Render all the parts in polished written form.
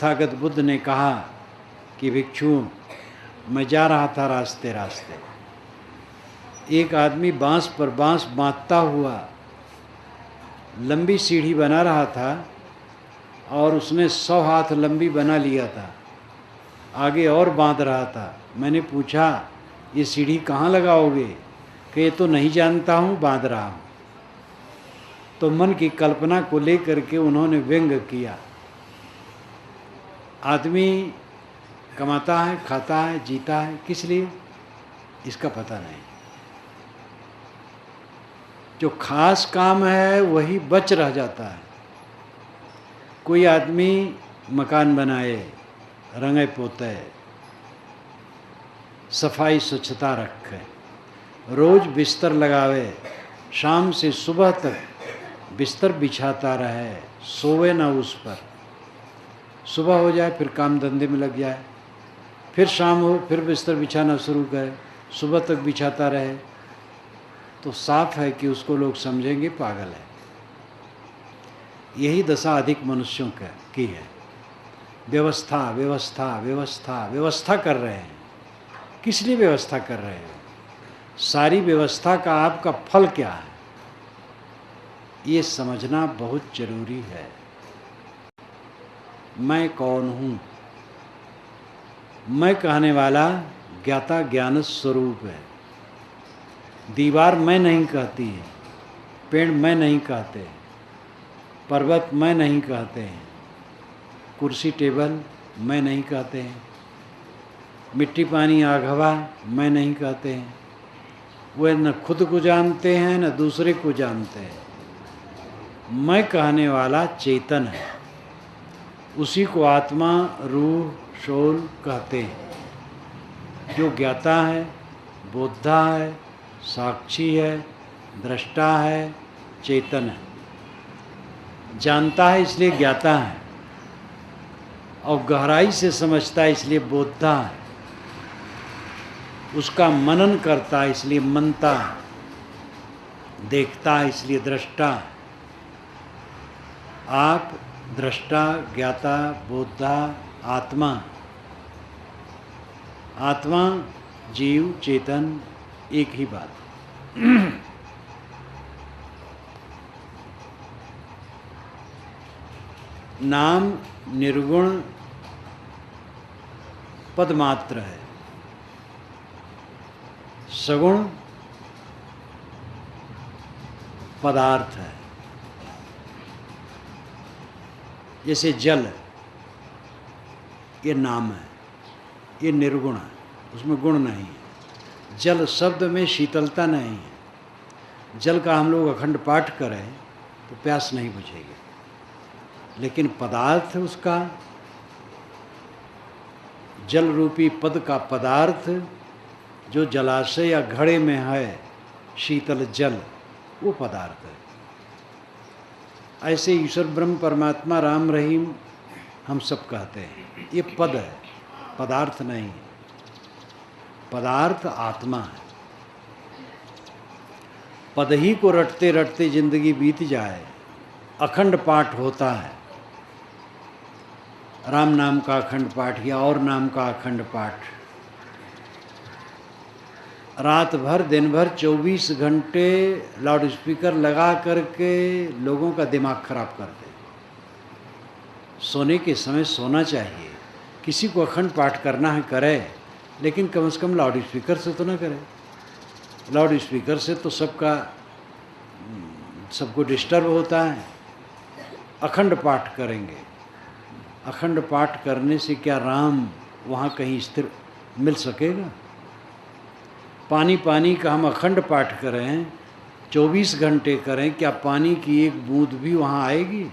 तथागत बुद्ध ने कहा कि भिक्षुओं, मैं जा रहा था रास्ते रास्ते, एक आदमी बांस पर बांस बांधता हुआ लंबी सीढ़ी बना रहा था और उसने 100 हाथ लंबी बना लिया था, आगे और बांध रहा था। मैंने पूछा, ये सीढ़ी कहाँ लगाओगे? कि ये तो नहीं जानता हूँ, बांध रहा हूँ। तो मन की कल्पना को लेकर के उन्होंने व्यंग किया। आदमी कमाता है, खाता है, जीता है, किस लिए इसका पता नहीं। जो खास काम है वही बच रह जाता है। कोई आदमी मकान बनाए, रंगे पोते, सफाई स्वच्छता रखे, रोज बिस्तर लगावे, शाम से सुबह तक बिस्तर बिछाता रहे, सोवे ना उस पर, सुबह हो जाए फिर काम धंधे में लग जाए, फिर शाम हो फिर बिस्तर बिछाना शुरू करे, सुबह तक बिछाता रहे, तो साफ है कि उसको लोग समझेंगे पागल है। यही दशा अधिक मनुष्यों की है। व्यवस्था व्यवस्था व्यवस्था व्यवस्था कर रहे हैं। किस लिए व्यवस्था कर रहे हैं? सारी व्यवस्था का आपका फल क्या है, ये समझना बहुत जरूरी है। मैं कौन हूँ? मैं कहने वाला ज्ञाता ज्ञान स्वरूप है। दीवार मैं नहीं कहती है, पेड़ मैं नहीं कहते, पर्वत मैं नहीं कहते हैं, कुर्सी टेबल मैं नहीं कहते हैं, मिट्टी पानी आग हवा मैं नहीं कहते हैं। वे न खुद को जानते हैं न दूसरे को जानते हैं। मैं कहने वाला चेतन है, उसी को आत्मा, रूह, सोल कहते हैं। जो ज्ञाता है, बोद्धा है, साक्षी है, दृष्टा है, चेतन है। जानता है इसलिए ज्ञाता है, और गहराई से समझता है इसलिए बोद्धा है। उसका मनन करता है इसलिए मनता है, देखता है इसलिए दृष्टा है। आप दृष्टा, ज्ञाता, बोद्धा, आत्मा। आत्मा, जीव, चेतन एक ही बात। नाम निर्गुण पद मात्र है, सगुण पदार्थ है। जैसे जल, ये नाम है, ये निर्गुण है, उसमें गुण नहीं है। जल शब्द में शीतलता नहीं है। जल का हम लोग अखंड पाठ करें तो प्यास नहीं बुझेगी, लेकिन पदार्थ उसका, जल रूपी पद का पदार्थ जो जलाशय या घड़े में है, शीतल जल, वो पदार्थ है। ऐसे ईश्वर ब्रह्म परमात्मा राम रहीम हम सब कहते हैं, ये पद है, पदार्थ नहीं है। पदार्थ आत्मा है। पद ही को रटते रटते जिंदगी बीत जाए, अखंड पाठ होता है। राम नाम का अखंड पाठ या और नाम का अखंड पाठ, रात भर दिन भर 24 घंटे लाउड स्पीकर लगा करके लोगों का दिमाग खराब कर दे। सोने के समय सोना चाहिए। किसी को अखंड पाठ करना है करे, लेकिन कम से कम लाउड स्पीकर से तो ना करे। लाउड स्पीकर से तो सबको डिस्टर्ब होता है। अखंड पाठ करेंगे। अखंड पाठ करने से क्या राम वहाँ कहीं स्थिर मिल सकेगा? पानी पानी का हम अखंड पाठ करें, 24 घंटे करें, क्या पानी की एक बूंद भी वहाँ आएगी?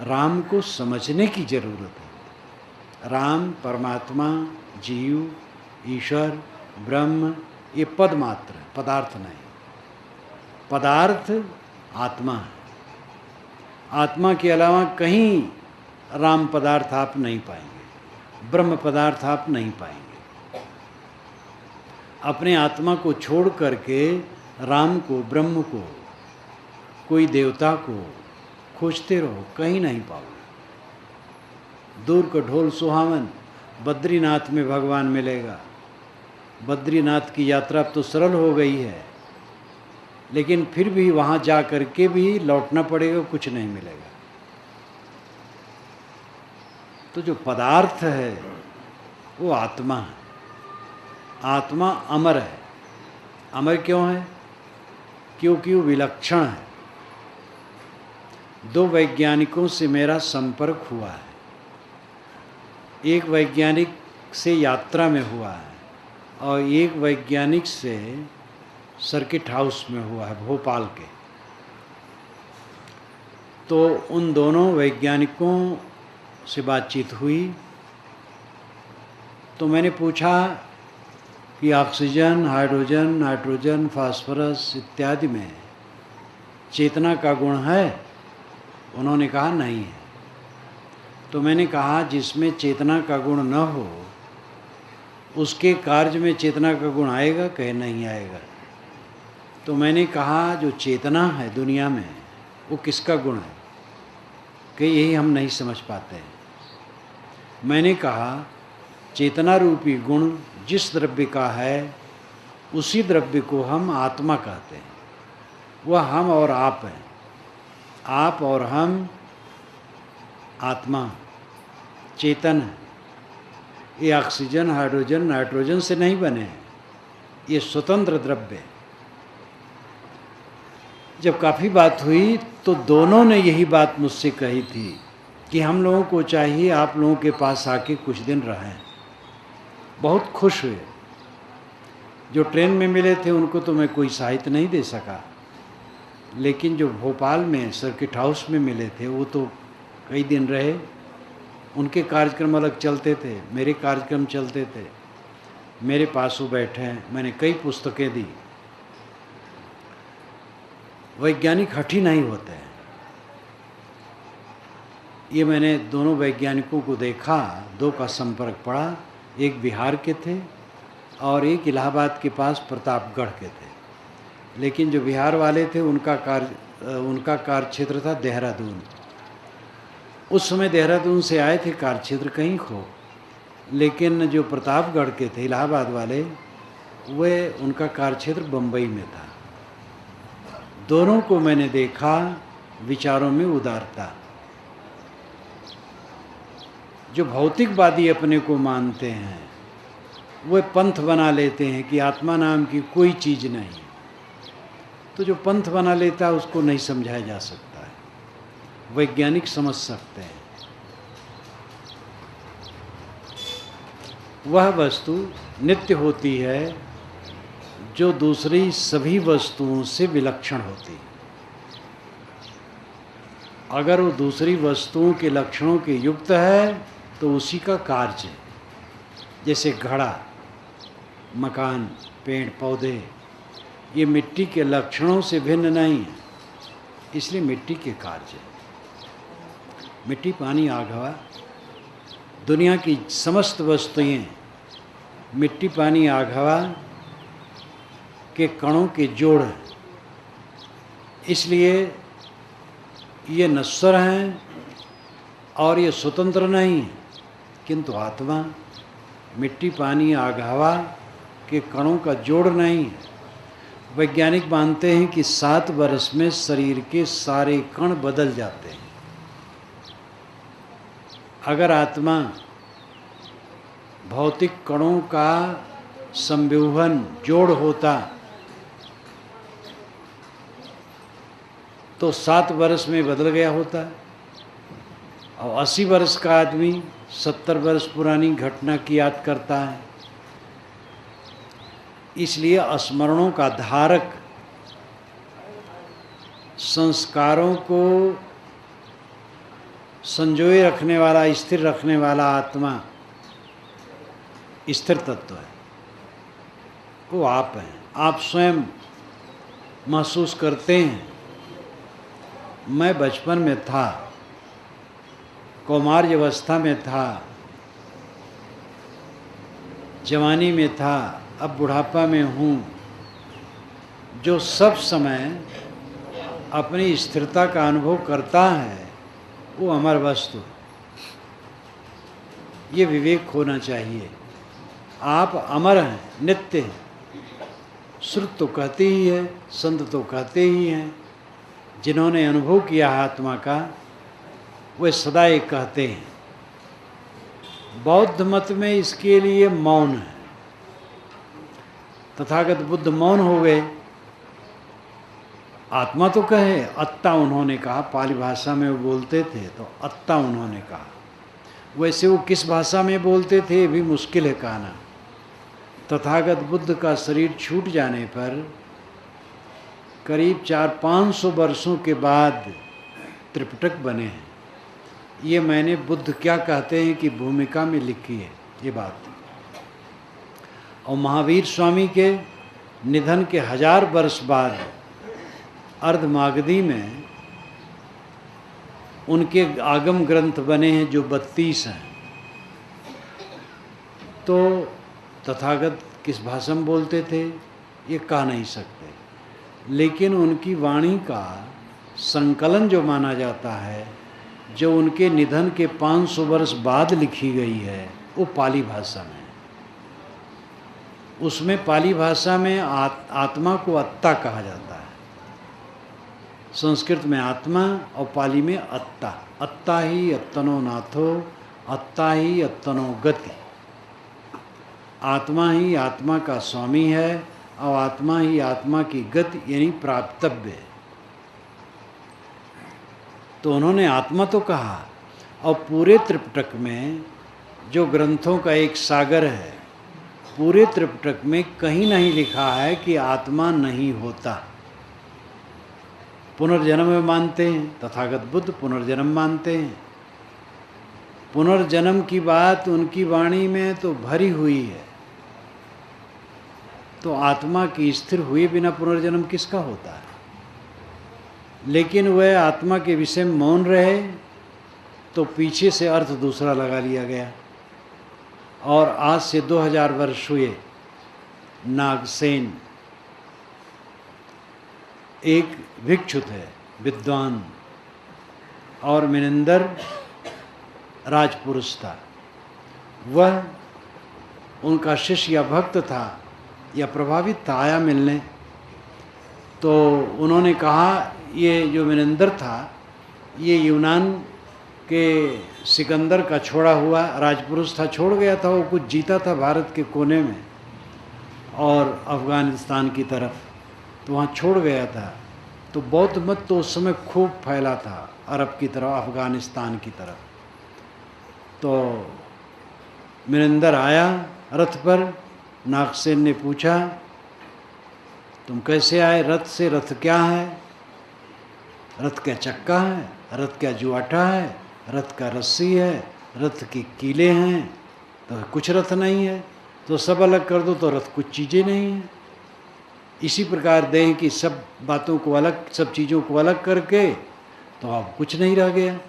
राम को समझने की जरूरत है। राम, परमात्मा, जीव, ईश्वर, ब्रह्म, ये पद मात्र है, पदार्थ नहीं। पदार्थ आत्मा है। आत्मा के अलावा कहीं राम पदार्थ आप नहीं पाएंगे, ब्रह्म पदार्थ आप नहीं पाएंगे। अपने आत्मा को छोड़ करके राम को, ब्रह्म को, कोई देवता को खोजते रहो, कहीं नहीं पाओगे। दूर का ढोल सुहावन, बद्रीनाथ में भगवान मिलेगा। बद्रीनाथ की यात्रा अब तो सरल हो गई है, लेकिन फिर भी वहाँ जा कर के भी लौटना पड़ेगा, कुछ नहीं मिलेगा। तो जो पदार्थ है वो आत्मा है। आत्मा अमर है। अमर क्यों है? क्योंकि वो विलक्षण है। दो वैज्ञानिकों से मेरा संपर्क हुआ है। एक वैज्ञानिक से यात्रा में हुआ है और एक वैज्ञानिक से सर्किट हाउस में हुआ है, भोपाल के। तो उन दोनों वैज्ञानिकों से बातचीत हुई तो मैंने पूछा कि ऑक्सीजन, हाइड्रोजन, नाइट्रोजन, फास्फोरस इत्यादि में चेतना का गुण है? उन्होंने कहा नहीं है। तो मैंने कहा जिसमें चेतना का गुण न हो उसके कार्य में चेतना का गुण आएगा? कहे नहीं आएगा। तो मैंने कहा जो चेतना है दुनिया में वो किसका गुण है? कि यही हम नहीं समझ पाते हैं। मैंने कहा चेतना रूपी गुण जिस द्रव्य का है उसी द्रव्य को हम आत्मा कहते हैं। वह हम और आप हैं। आप और हम आत्मा चेतन है। ये ऑक्सीजन, हाइड्रोजन, नाइट्रोजन से नहीं बने हैं, ये स्वतंत्र द्रव्य है। जब काफ़ी बात हुई तो दोनों ने यही बात मुझसे कही थी कि हम लोगों को चाहिए आप लोगों के पास आके कुछ दिन रहें। बहुत खुश हुए। जो ट्रेन में मिले थे उनको तो मैं कोई साहित्य नहीं दे सका, लेकिन जो भोपाल में सर्किट हाउस में मिले थे वो तो कई दिन रहे। उनके कार्यक्रम अलग चलते थे, मेरे कार्यक्रम चलते थे। मेरे पास वो बैठे हैं, मैंने कई पुस्तकें दी। वैज्ञानिक हठी नहीं होते हैं। ये मैंने दोनों वैज्ञानिकों को देखा, दो का संपर्क पड़ा। एक बिहार के थे और एक इलाहाबाद के पास प्रतापगढ़ के थे। लेकिन जो बिहार वाले थे उनका कार्य क्षेत्र था देहरादून। उस समय देहरादून से आए थे, कार्य क्षेत्र कहीं खो। लेकिन जो प्रतापगढ़ के थे इलाहाबाद वाले, वे उनका कार्य क्षेत्र बम्बई में था। दोनों को मैंने देखा, विचारों में उदारता। जो भौतिकवादी अपने को मानते हैं वे पंथ बना लेते हैं कि आत्मा नाम की कोई चीज़ नहीं। तो जो पंथ बना लेता है उसको नहीं समझाया जा सकता है। वैज्ञानिक समझ सकते हैं। वह वस्तु नित्य होती है जो दूसरी सभी वस्तुओं से विलक्षण होती है। अगर वो दूसरी वस्तुओं के लक्षणों के युक्त है तो उसी का कार्य है। जैसे घड़ा, मकान, पेड़ पौधे, ये मिट्टी के लक्षणों से भिन्न नहीं है, इसलिए मिट्टी के कार्य। मिट्टी, पानी, आग, हवा, दुनिया की समस्त वस्तुएं मिट्टी, पानी, आग, हवा के कणों के जोड़ हैं। इसलिए ये नश्वर हैं और ये स्वतंत्र नहीं है। किंतु आत्मा मिट्टी, पानी, आग, हवा के कणों का जोड़ नहीं है। वैज्ञानिक मानते हैं कि 7 वर्ष में शरीर के सारे कण बदल जाते हैं। अगर आत्मा भौतिक कणों का संव्यूहन जोड़ होता तो 7 वर्ष में बदल गया होता। और 80 वर्ष का आदमी 70 वर्ष पुरानी घटना की याद करता है। इसलिए स्मरणों का धारक, संस्कारों को संजोए रखने वाला, स्थिर रखने वाला आत्मा स्थिर तत्व है। वो आप हैं। आप स्वयं महसूस करते हैं। मैं बचपन में था, कौमार्य अवस्था में था, जवानी में था, अब बुढ़ापा में हूँ। जो सब समय अपनी स्थिरता का अनुभव करता है वो अमर वस्तु है। ये विवेक होना चाहिए। आप अमर हैं, नित्य हैं। श्रुत तो कहते ही है, संत तो कहते ही हैं, जिन्होंने अनुभव किया आत्मा का वे सदा ये कहते हैं। बौद्ध मत में इसके लिए मौन है। तथागत बुद्ध मौन हो गए। आत्मा तो कहे, अत्ता उन्होंने कहा। पाली भाषा में वो बोलते थे तो अत्ता उन्होंने कहा। वैसे वो किस भाषा में बोलते थे ये भी मुश्किल है कहना। तथागत बुद्ध का शरीर छूट जाने पर करीब 400-500 वर्षों के बाद त्रिपिटक बने हैं। ये मैंने बुद्ध क्या कहते हैं कि भूमिका में लिखी है ये बात। और महावीर स्वामी के निधन के 1000 वर्ष बाद अर्धमागधी में उनके आगम ग्रंथ बने हैं जो 32 हैं। तो तथागत किस भाषा में बोलते थे ये कह नहीं सकते, लेकिन उनकी वाणी का संकलन जो माना जाता है, जो उनके निधन के 500 वर्ष बाद लिखी गई है, वो पाली भाषा में। उसमें पाली भाषा में आत्मा को अत्ता कहा जाता है। संस्कृत में आत्मा और पाली में अत्ता। अत्ता ही अत्तनो नाथो, अत्ता ही अत्तनो गति। आत्मा ही आत्मा का स्वामी है और आत्मा ही आत्मा की गति यानी प्राप्तव्य है। तो उन्होंने आत्मा तो कहा। और पूरे त्रिपिटक में जो ग्रंथों का एक सागर है, पूरे त्रिपिटक में कहीं नहीं लिखा है कि आत्मा नहीं होता। पुनर्जन्म में मानते हैं, तथागत बुद्ध पुनर्जन्म मानते हैं। पुनर्जन्म की बात उनकी वाणी में तो भरी हुई है। तो आत्मा की स्थिर हुए बिना पुनर्जन्म किसका होता है? लेकिन वह आत्मा के विषय में मौन रहे तो पीछे से अर्थ दूसरा लगा लिया गया। और आज से 2000 वर्ष हुए नागसेन एक भिक्षु थे, विद्वान, और मिनिंदर राजपुरुष था। वह उनका शिष्य या भक्त था या प्रभावित था, आया मिलने। तो उन्होंने कहा ये जो मिनिंदर था ये यूनान के सिकंदर का छोड़ा हुआ राजपुरुष था, छोड़ गया था। वो कुछ जीता था भारत के कोने में और अफ़गानिस्तान की तरफ, तो वहाँ छोड़ गया था। तो बौद्ध मत तो उस समय खूब फैला था अरब की तरफ, अफ़गानिस्तान की तरफ। तो मिनिंदर आया रथ पर। नागसेन ने पूछा तुम कैसे आए रथ से? रथ क्या है? रथ क्या चक्का है? रथ क्या जुआटा है? रथ का रस्सी है? रथ के कीले हैं? तो कुछ रथ नहीं है। तो सब अलग कर दो तो रथ कुछ चीज़ें नहीं है। इसी प्रकार देह की सब बातों को अलग, सब चीज़ों को अलग करके तो अब कुछ नहीं रह गया।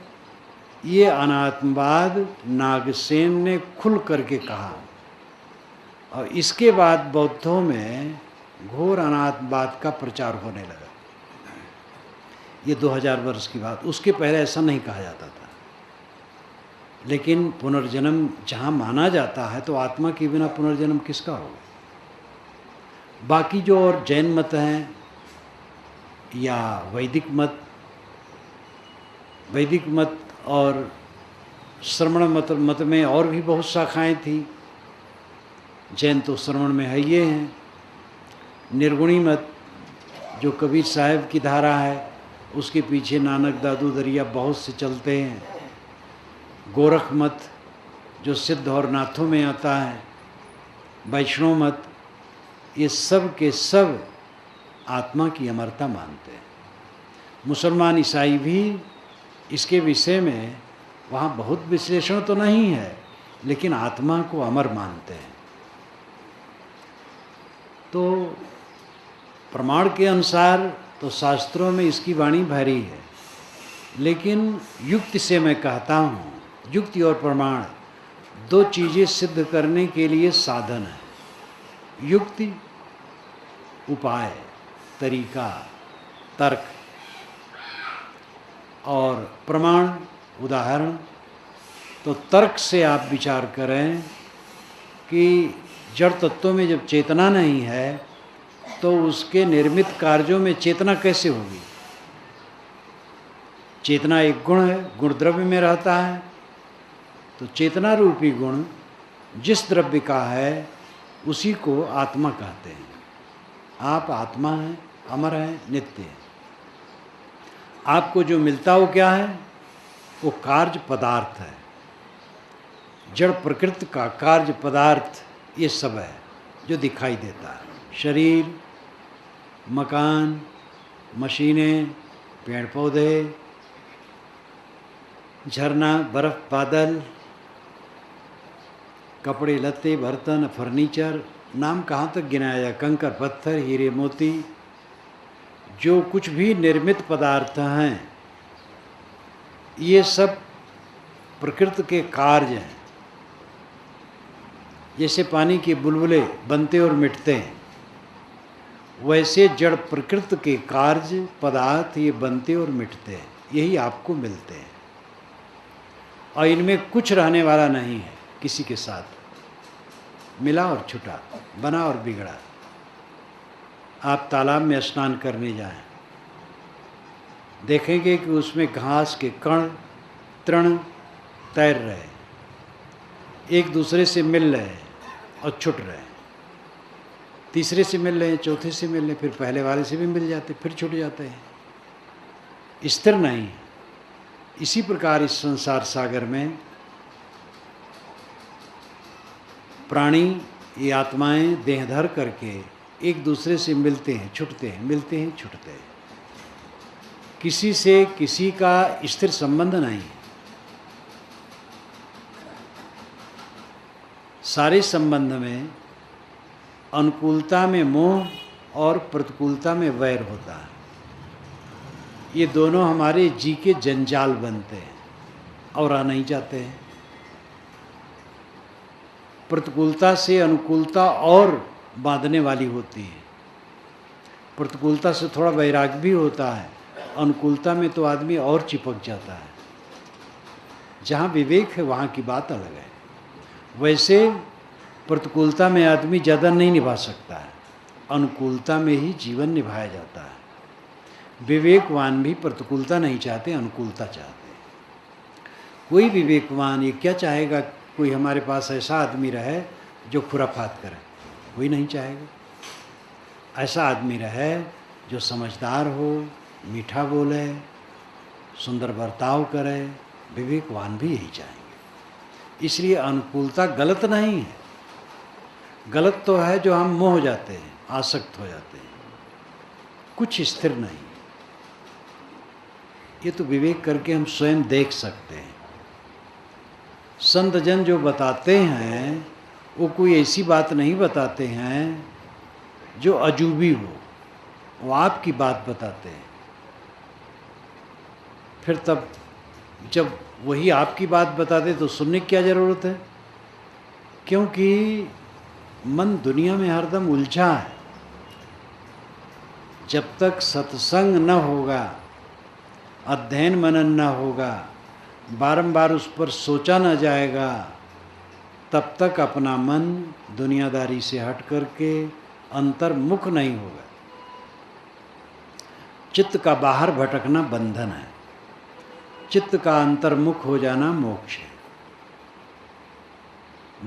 ये अनात्मवाद नागसेन ने खुल करके कहा। और इसके बाद बौद्धों में घोर अनात्मवाद का प्रचार होने लगा। ये 2000 वर्ष की बात। उसके पहले ऐसा नहीं कहा जाता था। लेकिन पुनर्जन्म जहाँ माना जाता है तो आत्मा के बिना पुनर्जन्म किसका होगा? बाकी जो और जैन मत हैं या वैदिक मत और श्रमण मत में और भी बहुत शाखाएं थी। जैन तो श्रवण में है ये हैं। निर्गुणी मत जो कबीर साहब की धारा है, उसके पीछे नानक दादू दरिया बहुत से चलते हैं। गोरख मत जो सिद्ध और नाथों में आता है। वैष्णव मत, ये सब के सब आत्मा की अमरता मानते हैं। मुसलमान ईसाई भी इसके विषय में वहाँ बहुत विश्लेषण तो नहीं है, लेकिन आत्मा को अमर मानते हैं। तो प्रमाण के अनुसार तो शास्त्रों में इसकी वाणी भरी है, लेकिन युक्ति से मैं कहता हूँ, युक्ति और प्रमाण दो चीज़ें सिद्ध करने के लिए साधन है। युक्ति उपाय, तरीका, तर्क, और प्रमाण उदाहरण। तो तर्क से आप विचार करें कि जड़ तत्वों में जब चेतना नहीं है तो उसके निर्मित कार्यों में चेतना कैसे होगी? चेतना एक गुण है, गुण द्रव्य में रहता है, तो चेतना रूपी गुण जिस द्रव्य का है उसी को आत्मा कहते हैं। आप आत्मा हैं, अमर हैं, नित्य हैं। आपको जो मिलता हो क्या है? वो कार्य पदार्थ है। जड़ प्रकृति का कार्य पदार्थ ये सब है जो दिखाई देता है। शरीर, मकान, मशीनें, पेड़ पौधे, झरना, बर्फ, बादल, कपड़े लत्ते, बर्तन, फर्नीचर, नाम कहाँ तक गिनाया जाए, कंकर पत्थर, हीरे मोती, जो कुछ भी निर्मित पदार्थ हैं ये सब प्रकृति के कार्य हैं। जैसे पानी के बुलबुले बनते और मिटते हैं, वैसे जड़ प्रकृति के कार्य पदार्थ ये बनते और मिटते हैं, यही आपको मिलते हैं। और इनमें कुछ रहने वाला नहीं है किसी के साथ, मिला और छुटा, बना और बिगड़ा। आप तालाब में स्नान करने जाएं, देखेंगे कि उसमें घास के कण तृण तैर रहे, एक दूसरे से मिल रहे और छुट रहे, तीसरे से मिल रहे हैं, चौथे से मिल रहे, फिर पहले वाले से भी मिल जाते, फिर छूट जाते हैं। स्थिर नहीं है। इसी प्रकार इस संसार सागर में प्राणी, ये आत्माएं देहधर करके एक दूसरे से मिलते हैं, छूटते हैं, मिलते हैं, छूटते हैं। किसी से किसी का स्थिर संबंध नहीं है। सारे संबंध में अनुकूलता में मोह और प्रतिकूलता में वैर होता है। ये दोनों हमारे जी के जंजाल बनते हैं और आ नहीं जाते हैं। प्रतिकूलता से अनुकूलता और बांधने वाली होती है। प्रतिकूलता से थोड़ा वैराग्य भी होता है, अनुकूलता में तो आदमी और चिपक जाता है। जहाँ विवेक है वहाँ की बात अलग है। वैसे प्रतिकूलता में आदमी ज़्यादा नहीं निभा सकता है, अनुकूलता में ही जीवन निभाया जाता है। विवेकवान भी प्रतिकूलता नहीं चाहते, अनुकूलता चाहते। कोई विवेकवान ये क्या चाहेगा कोई हमारे पास ऐसा आदमी रहे जो खुराफात करे? कोई नहीं चाहेगा। ऐसा आदमी रहे जो समझदार हो, मीठा बोले, सुंदर बर्ताव करे, विवेकवान भी यही चाहेंगे। इसलिए अनुकूलता गलत नहीं है। गलत तो है जो हम मोह जाते हैं, आसक्त हो जाते हैं, कुछ स्थिर नहीं। ये तो विवेक करके हम स्वयं देख सकते हैं। संत जन जो बताते हैं वो कोई ऐसी बात नहीं बताते हैं जो अजूबी हो, वो आपकी बात बताते हैं। फिर तब जब वही आपकी बात बताते तो सुनने की क्या ज़रूरत है? क्योंकि मन दुनिया में हरदम उलझा है। जब तक सत्संग न होगा, अध्ययन मनन न होगा, बारंबार उस पर सोचा न जाएगा, तब तक अपना मन दुनियादारी से हट करके अंतर्मुख नहीं होगा। चित्त का बाहर भटकना बंधन है, चित्त का अंतर्मुख हो जाना मोक्ष है।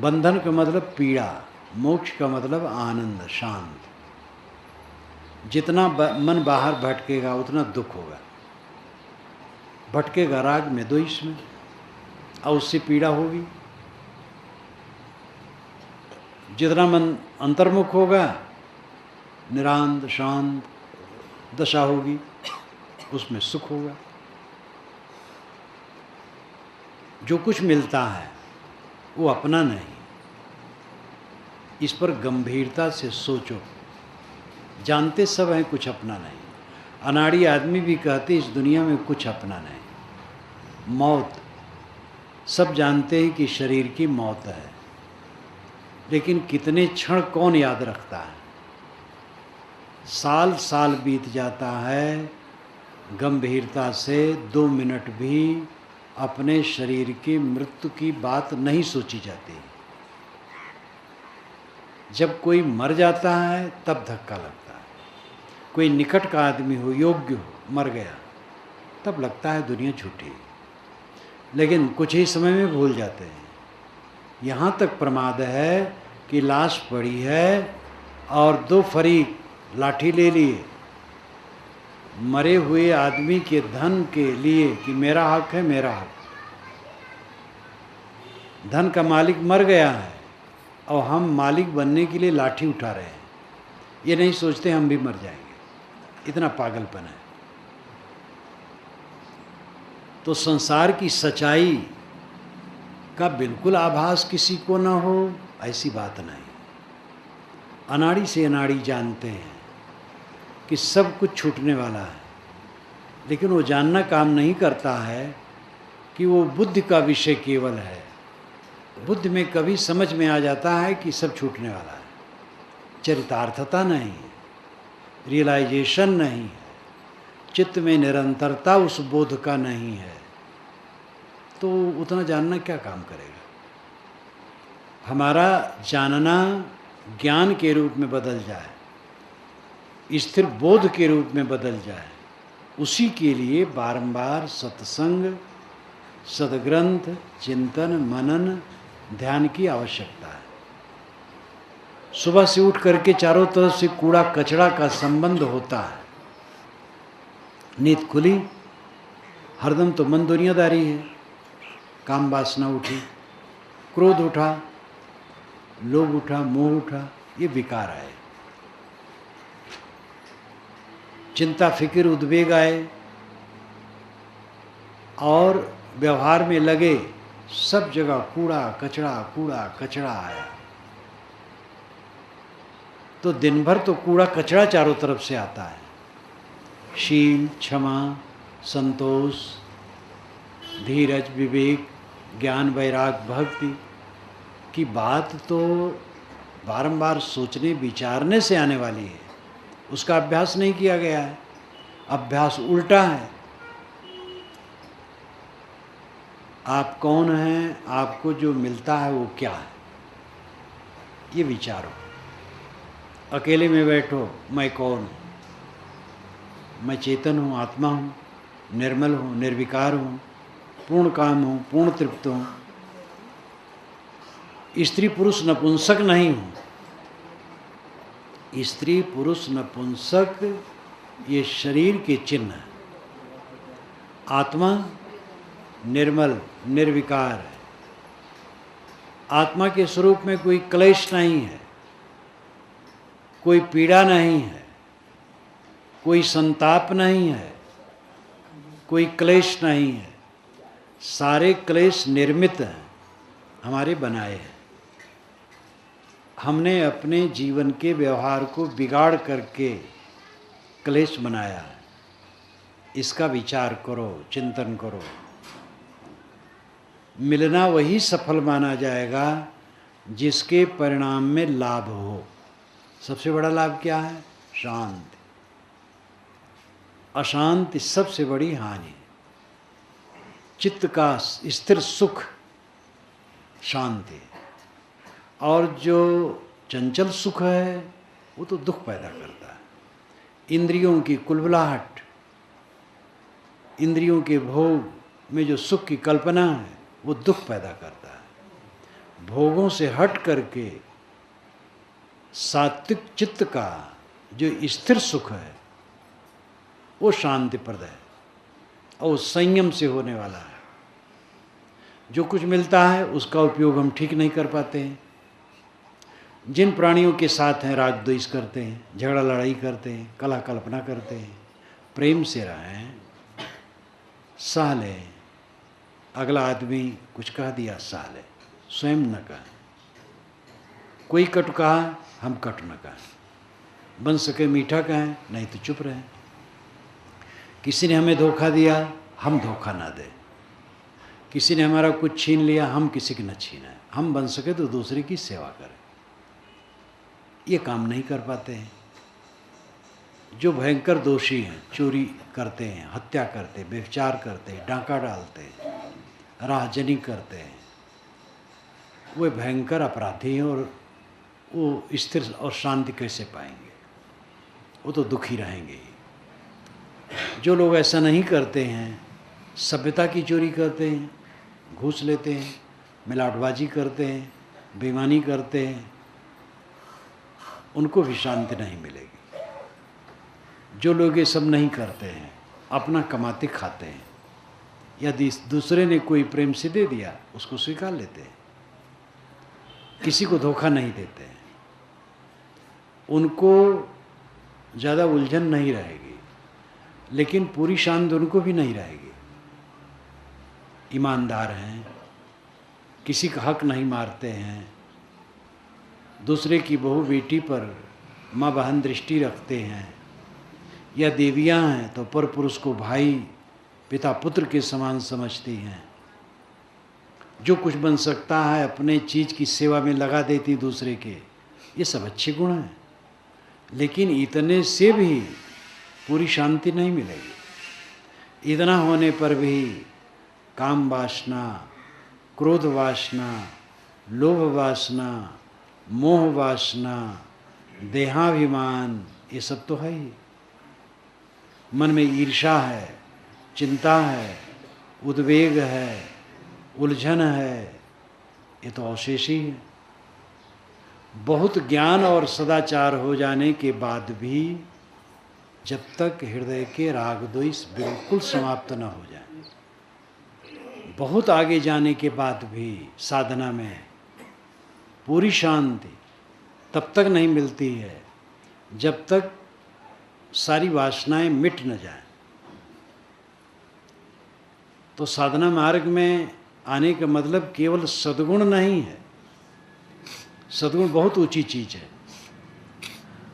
बंधन का मतलब पीड़ा, मोक्ष का मतलब आनंद, शांत। जितना मन बाहर भटकेगा उतना दुख होगा। भटकेगा राग में, द्वेष में, और उससे पीड़ा होगी। जितना मन अंतर्मुख होगा, निरांत शांत दशा होगी, उसमें सुख होगा। जो कुछ मिलता है वो अपना नहीं। इस पर गंभीरता से सोचो। जानते सब हैं कुछ अपना नहीं। अनाड़ी आदमी भी कहते इस दुनिया में कुछ अपना नहीं। मौत, सब जानते हैं कि शरीर की मौत है, लेकिन कितने क्षण कौन याद रखता है? साल साल बीत जाता है, गंभीरता से 2 मिनट भी अपने शरीर की मृत्यु की बात नहीं सोची जाती। जब कोई मर जाता है तब धक्का लगता है। कोई निकट का आदमी हो, योग्य हो, मर गया, तब लगता है दुनिया झूठी। लेकिन कुछ ही समय में भूल जाते हैं। यहाँ तक प्रमाद है कि लाश पड़ी है और 2 फरीक लाठी ले लिए मरे हुए आदमी के धन के लिए कि मेरा हक है, मेरा हक। धन का मालिक मर गया है और हम मालिक बनने के लिए लाठी उठा रहे हैं। ये नहीं सोचते हम भी मर जाएंगे। इतना पागलपन है। तो संसार की सच्चाई का बिल्कुल आभास किसी को ना हो, ऐसी बात नहीं। अनाड़ी से अनाड़ी जानते हैं कि सब कुछ छूटने वाला है, लेकिन वो जानना काम नहीं करता है कि वो बुद्धि का विषय केवल है। बुद्धि में कभी समझ में आ जाता है कि सब छूटने वाला है, चरितार्थता नहीं है, रियलाइजेशन नहीं है, चित्त में निरंतरता उस बोध का नहीं है, तो उतना जानना क्या काम करेगा। हमारा जानना ज्ञान के रूप में बदल जाए, स्थिर बोध के रूप में बदल जाए, उसी के लिए बारंबार सत्संग, सद्ग्रंथ, चिंतन, मनन, ध्यान की आवश्यकता है। सुबह से उठ करके चारों तरफ से कूड़ा कचरा का संबंध होता है। नींद खुली, हरदम तो मन दुनियादारी है, काम वासना उठी, क्रोध उठा, लोभ उठा, मोह उठा, ये विकार आए, चिंता, फिक्र, उद्वेग आए और व्यवहार में लगे, सब जगह कूड़ा कचरा आया। तो दिन भर तो कूड़ा कचरा चारों तरफ से आता है। शील, क्षमा, संतोष, धीरज, विवेक, ज्ञान, वैराग, भक्ति की बात तो बारंबार सोचने विचारने से आने वाली है। उसका अभ्यास नहीं किया गया है, अभ्यास उल्टा है। आप कौन हैं, आपको जो मिलता है वो क्या है, ये विचारो। अकेले में बैठो, मैं कौन हूँ? मैं चेतन हूँ, आत्मा हूँ, निर्मल हूँ, निर्विकार हूँ, पूर्ण काम हूँ, पूर्ण तृप्त हूँ, स्त्री पुरुष नपुंसक नहीं हूँ। स्त्री पुरुष नपुंसक ये शरीर के चिन्ह है। आत्मा निर्मल निर्विकार है। आत्मा के स्वरूप में कोई क्लेश नहीं है, कोई पीड़ा नहीं है, कोई संताप नहीं है, कोई क्लेश नहीं है। सारे क्लेश निर्मित हैं, हमारे बनाए हैं। हमने अपने जीवन के व्यवहार को बिगाड़ करके क्लेश बनाया है। इसका विचार करो, चिंतन करो। मिलना वही सफल माना जाएगा जिसके परिणाम में लाभ हो। सबसे बड़ा लाभ क्या है? शांति। अशांति सबसे बड़ी हानि। चित्त का स्थिर सुख शांति, और जो चंचल सुख है वो तो दुख पैदा करता है। इंद्रियों की कुलबुलाहट, इंद्रियों के भोग में जो सुख की कल्पना है वो दुख पैदा करता है। भोगों से हट करके सात्विक चित्त का जो स्थिर सुख है वो शांतिप्रद है और संयम से होने वाला है। जो कुछ मिलता है उसका उपयोग हम ठीक नहीं कर पाते हैं। जिन प्राणियों के साथ हैं राग द्वेष करते हैं, झगड़ा लड़ाई करते हैं, कलह कल्पना करते हैं। प्रेम से रहें, सह लें। अगला आदमी कुछ कह दिया, सह लें, स्वयं न कहें। कोई कटु कहा, हम कटु न कहें। बन सके मीठा कहें, नहीं तो चुप रहें। किसी ने हमें धोखा दिया, हम धोखा ना दें। किसी ने हमारा कुछ छीन लिया, हम किसी की न छीनें। हम बन सके तो दूसरे की सेवा करें। ये काम नहीं कर पाते हैं। जो भयंकर दोषी हैं, चोरी करते हैं, हत्या करते हैं, व्यभिचार करते हैं, डांका डालते हैं, राहजनी करते हैं, वे भयंकर अपराधी हैं और वो स्थिर और शांति कैसे पाएंगे? वो तो दुखी रहेंगे ही। जो लोग ऐसा नहीं करते हैं, सभ्यता की चोरी करते हैं, घूस लेते हैं, मिलावटबाजी करते हैं, बेईमानी करते हैं, उनको भी शांति नहीं मिलेगी। जो लोग ये सब नहीं करते हैं, अपना कमाते खाते हैं, यदि दूसरे ने कोई प्रेम से दे दिया उसको स्वीकार लेते हैं, किसी को धोखा नहीं देते हैं, उनको ज़्यादा उलझन नहीं रहेगी, लेकिन पूरी शांति उनको भी नहीं रहेगी। ईमानदार हैं, किसी का हक नहीं मारते हैं, दूसरे की बहू बेटी पर माँ बहन दृष्टि रखते हैं, या देवियाँ हैं तो पर पुरुष को भाई पिता पुत्र के समान समझती हैं। जो कुछ बन सकता है अपने चीज़ की सेवा में लगा देती दूसरे के, ये सब अच्छे गुण हैं, लेकिन इतने से भी पूरी शांति नहीं मिलेगी। इतना होने पर भी काम वासना, क्रोध वासना, लोभ वासना, मोह वासना, देहाभिमान, ये सब तो है ही। मन में ईर्ष्या है, चिंता है, उद्वेग है, उलझन है, ये तो अवशेष ही है। बहुत ज्ञान और सदाचार हो जाने के बाद भी जब तक हृदय के राग द्वेष बिल्कुल समाप्त न हो जाए, बहुत आगे जाने के बाद भी साधना में पूरी शांति तब तक नहीं मिलती है जब तक सारी वासनाएं मिट न जाएं। तो साधना मार्ग में आने का मतलब केवल सद्गुण नहीं है। सद्गुण बहुत ऊंची चीज़ है।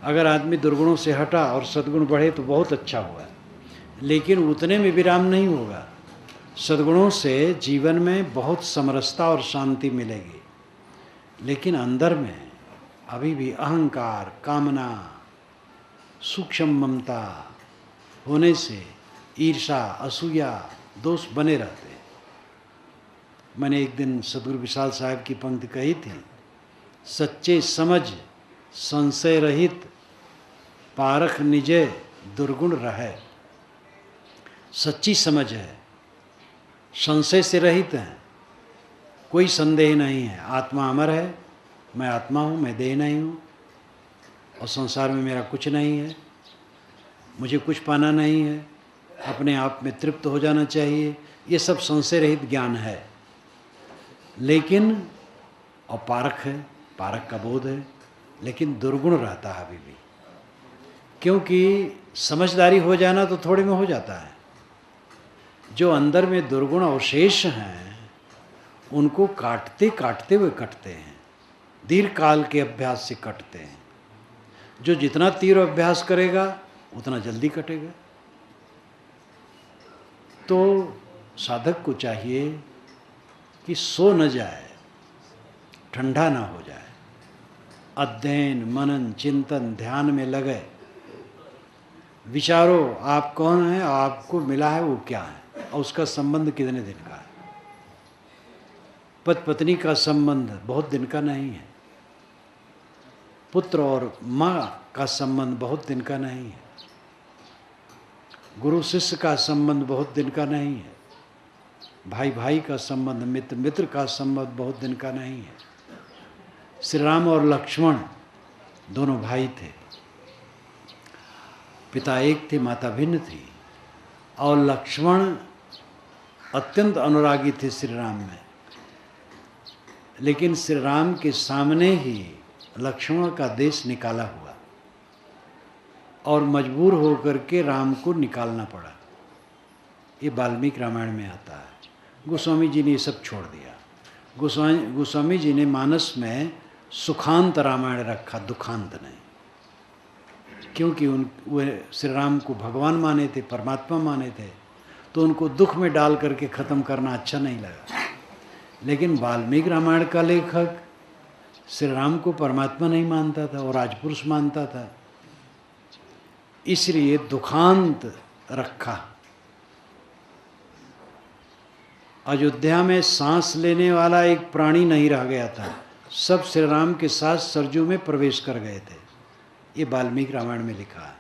अगर आदमी दुर्गुणों से हटा और सद्गुण बढ़े तो बहुत अच्छा हुआ, लेकिन उतने में विराम नहीं होगा। सद्गुणों से जीवन में बहुत समरसता और शांति मिलेगी, लेकिन अंदर में अभी भी अहंकार, कामना, सूक्ष्म ममता होने से ईर्षा, असूया, दोष बने रहते हैं। मैंने एक दिन सदगुरु विशाल साहब की पंक्ति कही थी, सच्चे समझ संशय रहित पारख निजे दुर्गुण रहे। सच्ची समझ है, संशय से रहित है, कोई संदेह नहीं है। आत्मा अमर है, मैं आत्मा हूँ, मैं देह नहीं हूँ, और संसार में मेरा कुछ नहीं है, मुझे कुछ पाना नहीं है, अपने आप में तृप्त हो जाना चाहिए। ये सब संशय रहित ज्ञान है। लेकिन और पारख है, पारख का बोध है, लेकिन दुर्गुण रहता है अभी भी, क्योंकि समझदारी हो जाना तो थोड़े में हो जाता है। जो अंदर में दुर्गुण अवशेष हैं उनको काटते काटते हुए कटते हैं, दीर्घ काल के अभ्यास से कटते हैं। जो जितना तीव्र अभ्यास करेगा उतना जल्दी कटेगा। तो साधक को चाहिए कि सो न जाए, ठंडा ना हो जाए, अध्ययन, मनन, चिंतन, ध्यान में लगे, विचारो आप कौन है, आपको मिला है वो क्या है, और उसका संबंध कितने दिन का है। पति पत्नी का संबंध बहुत दिन का नहीं है, पुत्र और माँ का संबंध बहुत दिन का नहीं है, गुरु शिष्य का संबंध बहुत दिन का नहीं है, भाई भाई का संबंध, मित्र मित्र का संबंध बहुत दिन का नहीं है। श्री राम और लक्ष्मण दोनों भाई थे, पिता एक थे, माता भिन्न थी, और लक्ष्मण अत्यंत अनुरागी थे श्री राम में। लेकिन श्री राम के सामने ही लक्ष्मण का देश निकाला हुआ और मजबूर होकर के राम को निकालना पड़ा। ये वाल्मीकि रामायण में आता है। गोस्वामी जी ने ये सब छोड़ दिया। गोस्वामी जी ने मानस में सुखांत रामायण रखा, दुखांत नहीं, क्योंकि वे श्री राम को भगवान माने थे, परमात्मा माने थे, तो उनको दुख में डाल करके ख़त्म करना अच्छा नहीं लगा। लेकिन वाल्मीकि रामायण का लेखक श्री राम को परमात्मा नहीं मानता था और राजपुरुष मानता था, इसलिए दुखांत रखा। अयोध्या में सांस लेने वाला एक प्राणी नहीं रह गया था, सब श्री राम के साथ सरजू में प्रवेश कर गए थे। ये वाल्मीकि रामायण में लिखा है।